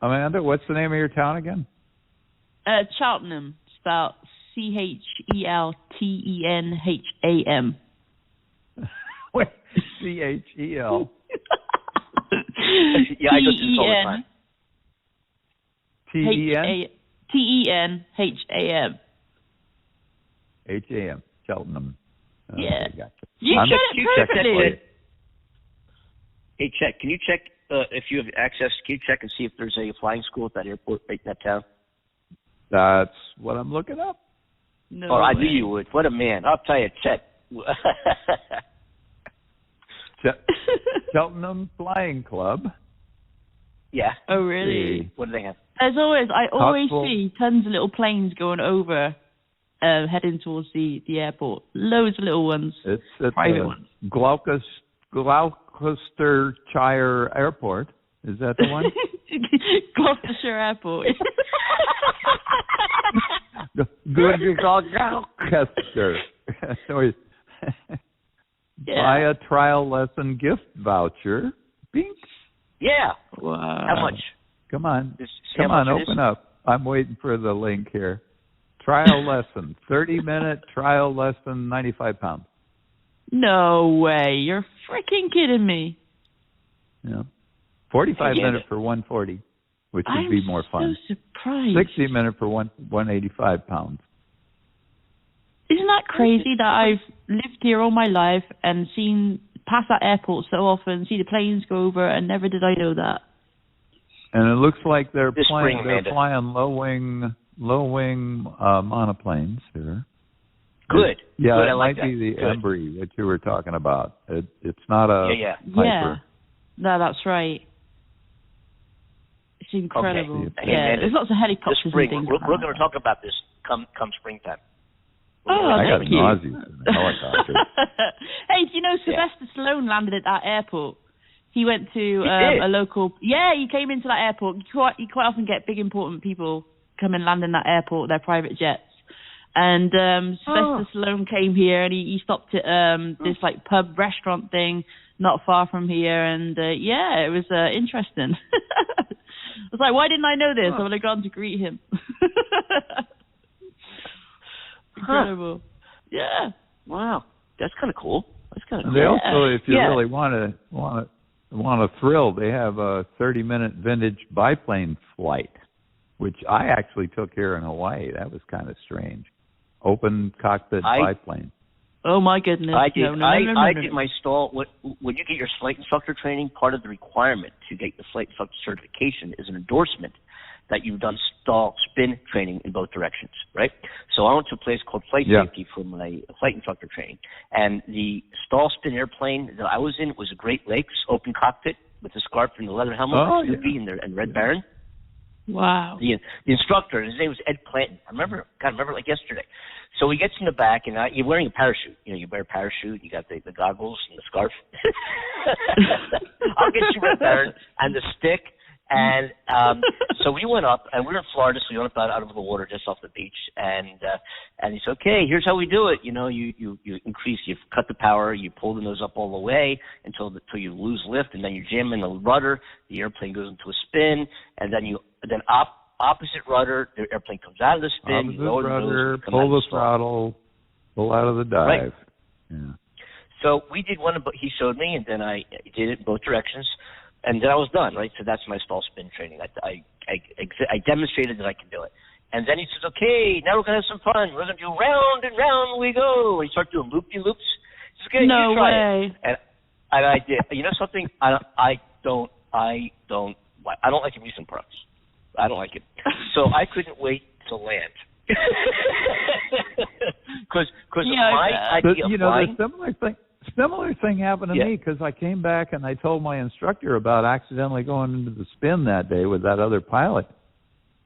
Amanda? What's the name of your town again? Cheltenham, spelled Cheltenham. Wait, Chel. Yeah, I go through this all the time. Tenham. Ham. Cheltenham. Yeah. Gotcha. You said it perfectly. Hey, Chet, can you check if you have access? Can you check and see if there's a flying school at that airport, right in that town? That's what I'm looking up. No I knew you would. What a man. I'll tell you, Chet. Cheltenham Flying Club. Yeah. Oh, really? What do they have? I always see tons of little planes going over, heading towards the airport. Loads of little ones. It's private ones. Gloucestershire Airport. Is that the one? Gloucestershire Airport. Buy a trial lesson gift voucher. Bink. Yeah. Wow. How much? Come on. Open up. I'm waiting for the link here. Trial lesson. 30-minute trial lesson, 95 pounds. No way. You're freaking kidding me. Yeah. 45 minutes for 140, which would be more fun. I'm so surprised. 60 minutes for 185 pounds. Isn't that crazy that I've lived here all my life and seen pass that airport so often, see the planes go over, and never did I know that. And it looks like they're flying low-wing monoplanes here. Good. Yeah, Good. it like might be the Good. Embry that you were talking about. It's not a Piper. Yeah. No, that's right. It's incredible. Okay. Yeah, there's lots of helicopters this spring, and things. We're going to talk about this come springtime. I got thank you. nauseous in the helicopter. Hey, do you know Sylvester Stallone landed at that airport? He went to a local... Yeah, he came into that airport. You quite often get big, important people come and land in that airport, their private jets. And Sylvester Stallone came here, and he stopped at this like pub restaurant thing not far from here. And, it was interesting. I was like, why didn't I know this? I would have gone to greet him. Incredible. Yeah. Wow. That's kind of cool. That's kind of cool. They also, if you really want a thrill, they have a 30-minute vintage biplane flight, which I actually took here in Hawaii. That was kind of strange. Open cockpit biplane. Oh my goodness! I did. I did my stall. When you get your flight instructor training, part of the requirement to get the flight instructor certification is an endorsement that you've done stall spin training in both directions, right? So I went to a place called Flight Safety for my flight instructor training, and the stall spin airplane that I was in was a Great Lakes open cockpit with the scarf and the leather helmet, Snoopy and Red Baron. Wow. The instructor, his name was Ed Clanton. I remember like yesterday. So he gets in the back, and you're wearing a parachute. You know, you wear a parachute, you got the goggles and the scarf. I'll get you Red Baron and the stick. And so we went up, and we were in Florida, so we went up out of the water just off the beach. And he said, okay, here's how we do it. You know, you cut the power, you pull the nose up all the way until you lose lift, and then you jam in the rudder. The airplane goes into a spin, and then opposite rudder, the airplane comes out of the spin. Opposite rudder, pull the throttle, pull out of the dive. Right. Yeah. So we did one, he showed me, and then I did it in both directions. And then I was done, right? So that's my stall spin training. I demonstrated that I can do it. And then he says, okay, now we're going to have some fun. We're going to do round and round we go. And he started doing loop-de-loops. He says, okay, no you try way. it. And I did. You know something? I don't like amusement parks. I don't like it. So I couldn't wait to land. Because my idea of flying... The similar thing happened to me, because I came back and I told my instructor about accidentally going into the spin that day with that other pilot.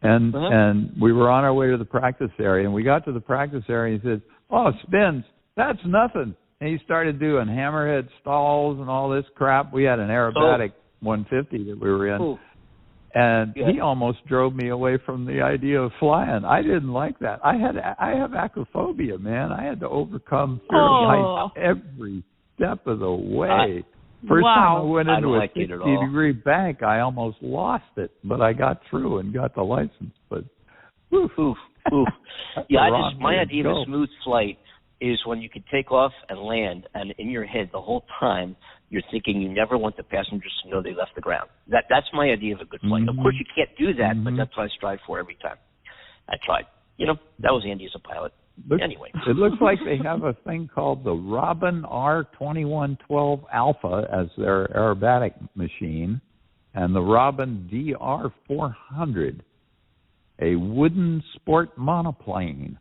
And we were on our way to the practice area, and we got to the practice area, and he said, oh, spins, that's nothing. And he started doing hammerhead stalls and all this crap. We had an aerobatic 150 that we were in. Ooh. And he almost drove me away from the idea of flying. I didn't like that. I have acrophobia, man. I had to overcome fear of heights every step of the way. First time I went into a 60-degree bank, I almost lost it, but I got through and got the license. But oof. My idea of a smooth flight is when you can take off and land, and in your head the whole time you're thinking you never want the passengers to know they left the ground. That's my idea of a good flight. Of course, you can't do that, but that's what I strive for every time. I tried. You know, that was Andy as a pilot. Anyway. It looks like they have a thing called the Robin R2112 Alpha as their aerobatic machine, and the Robin DR400, a wooden sport monoplane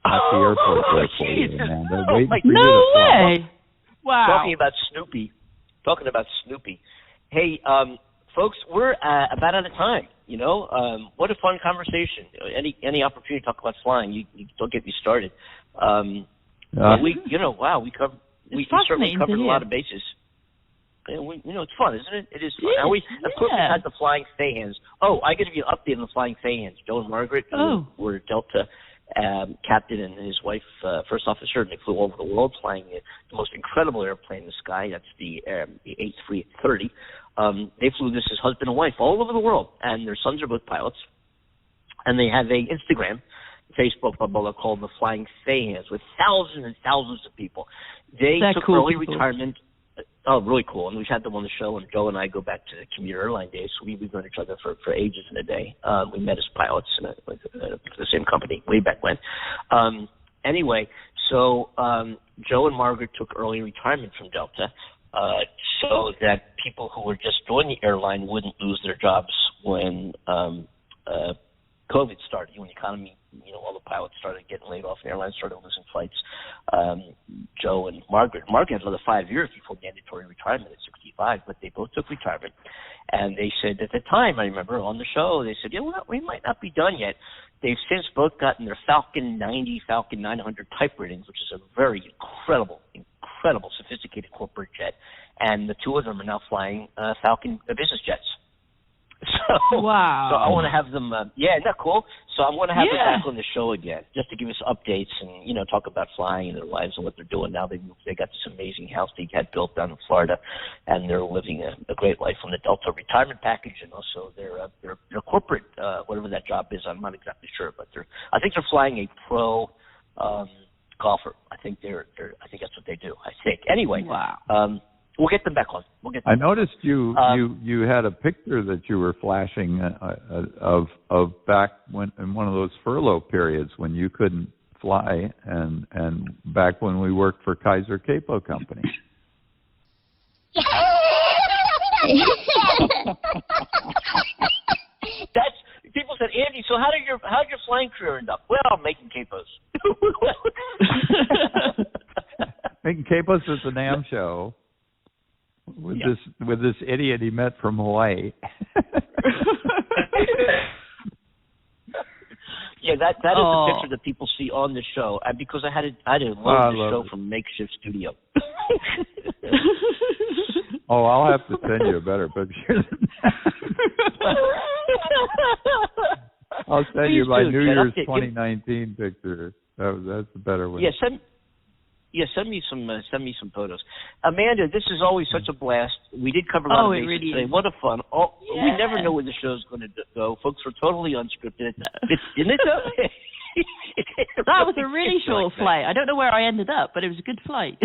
at the airport there for you, Amanda. Waiting for you to fly. Wow. Talking about Snoopy. Hey, folks, we're about out of time. You know, what a fun conversation. Any opportunity to talk about flying, you don't get me started. We certainly covered a lot of bases. It's fun, isn't it? It is fun. Now of course, we had the Flying Fayhans. Oh, I got to give you an update on the Flying Fayhans. Joe and Margaret were Delta captain and his wife, first officer, and they flew all over the world flying the most incredible airplane in the sky. That's the A330. They flew this as husband and wife all over the world, and their sons are both pilots. And they have a Instagram, Facebook, blah, blah, blah, called the Flying Fans with thousands and thousands of people. They took early retirement. Oh, really cool. And we've had them on the show, and Joe and I go back to the commuter airline days, so we've known each other for ages and a day. We met as pilots for the same company way back when. Anyway, so Joe and Margaret took early retirement from Delta so that people who were just joining the airline wouldn't lose their jobs when COVID started, when the economy, all the pilots started getting laid off and airlines started losing flights. Joe and Margaret had another 5 years before mandatory retirement at 65, but they both took retirement. And they said at the time, I remember on the show, they said, we might not be done yet. They've since both gotten their Falcon 90, Falcon 900 type ratings, which is a very incredible, sophisticated corporate jet. And the two of them are now flying Falcon business jets. So, wow. So I want to have them, isn't that cool? So I'm going to have them back on the show again, just to give us updates and, talk about flying and their lives and what they're doing now. They got this amazing house they had built down in Florida, and they're living a great life on the Delta retirement package, and also their corporate, whatever that job is. I'm not exactly sure, but I think they're flying a pro golfer. I think that's what they do. I think. Anyway. Wow. We'll get them back on. I noticed you had a picture that you were flashing of back when in one of those furlough periods when you couldn't fly, and back when we worked for Kaiser Capo Company. People said, Andy, so how'd your flying career end up? Well, making capos. Making capos is the NAM show. With this idiot he met from Hawaii. That is the picture that people see on the show, because I had to load the show from makeshift studio. I'll have to send you a better picture than that. I'll send you my New Year's 2019 picture. That's a better one. Send me some photos. Amanda, this is always such a blast. We did cover a lot of bases really today. Is. What a fun. We never know where the show's going to go. Folks, we're totally unscripted. Isn't it though? That was a really short flight. I don't know where I ended up, but it was a good flight.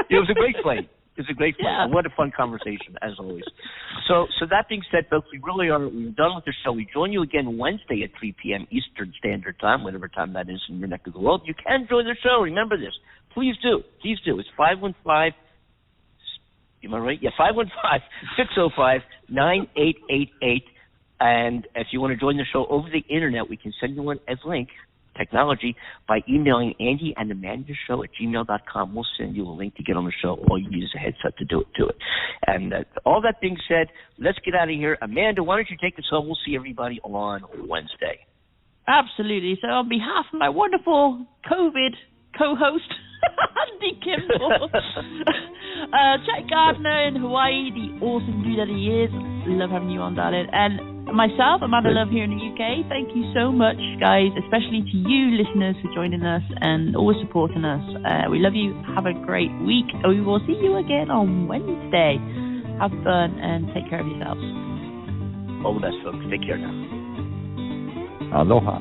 It was a great flight. It's a great flight. Yeah. What a fun conversation, as always. So that being said, folks, we're done with the show. We join you again Wednesday at 3 p.m. Eastern Standard Time, whatever time that is in your neck of the world. You can join the show. Remember this. Please do. Please do. It's 515. Am I right? Yeah, 515-605-9888. And if you want to join the show over the internet, we can send you one as link. Technology by emailing Andy and Amanda Show at gmail.com. We'll send you a link to get on the show. All you need is a headset to do it. And all that being said, let's get out of here. Amanda, why don't you take us home? We'll see everybody on Wednesday. Absolutely. So on behalf of my wonderful COVID co-host, Andy Kimball, Chet Gardiner in Hawaii, the awesome dude that he is. Love having you on, darling. And myself, Amanda Love here in the UK. Thank you so much, guys, especially to you listeners for joining us and always supporting us. We love you. Have a great week. We will see you again on Wednesday. Have fun and take care of yourselves. All the best, folks. Take care now. Aloha.